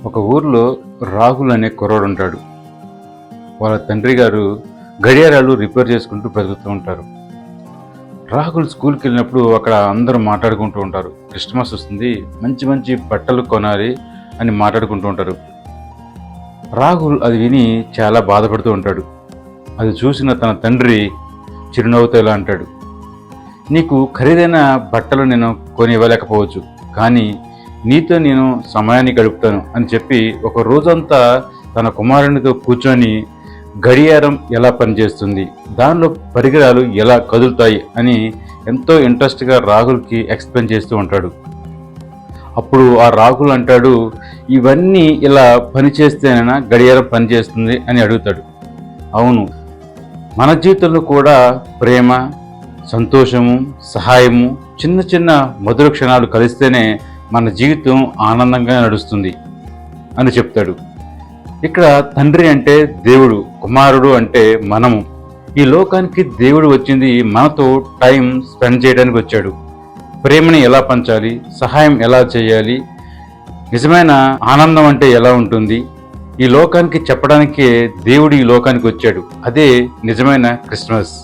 ఒక ఊర్లో రాహుల్ అనే కుర్రోడు ఉంటాడు. వాళ్ళ తండ్రి గారు గడియారాలు రిపేర్ చేసుకుంటూ బ్రతుకుతూ ఉంటారు. రాహుల్ స్కూల్కి వెళ్ళినప్పుడు అక్కడ అందరూ మాట్లాడుకుంటూ ఉంటారు. క్రిస్మస్ వస్తుంది, మంచి మంచి బట్టలు కొనాలి అని మాట్లాడుకుంటూ ఉంటారు. రాహుల్ అది విని చాలా బాధపడుతూ ఉంటాడు. అది చూసిన తన తండ్రి చిరునవ్వుతో ఇలా అంటాడు, నీకు ఖరీదైన బట్టలు నేను కొని ఇవ్వలేకపోవచ్చు, కానీ నీతో నేను సమయాన్ని గడుపుతాను అని చెప్పి ఒక రోజంతా తన కుమారునితో కూర్చొని గడియారం ఎలా పనిచేస్తుంది, దానిలో పరికరాలు ఎలా కదులుతాయి అని ఎంతో ఇంట్రెస్ట్గా రాహుల్కి ఎక్స్ప్లెయిన్ చేస్తూ ఉంటాడు. అప్పుడు ఆ రాహుల్ అంటాడు, ఇవన్నీ ఇలా పనిచేస్తేనైనా గడియారం పనిచేస్తుంది అని అడుగుతాడు. అవును, మన జీవితంలో కూడా ప్రేమ, సంతోషము, సహాయము, చిన్న చిన్న మధుర క్షణాలు కలిస్తేనే మన జీవితం ఆనందంగా నడుస్తుంది అని చెప్తాడు. ఇక్కడ తండ్రి అంటే దేవుడు, కుమారుడు అంటే మనము. ఈ లోకానికి దేవుడు వచ్చింది మనతో టైం స్పెండ్ చేయడానికి వచ్చాడు. ప్రేమని ఎలా పంచాలి, సహాయం ఎలా చేయాలి, నిజమైన ఆనందం అంటే ఎలా ఉంటుంది, ఈ లోకానికి చెప్పడానికే దేవుడు ఈ లోకానికి వచ్చాడు. అదే నిజమైన క్రిస్మస్.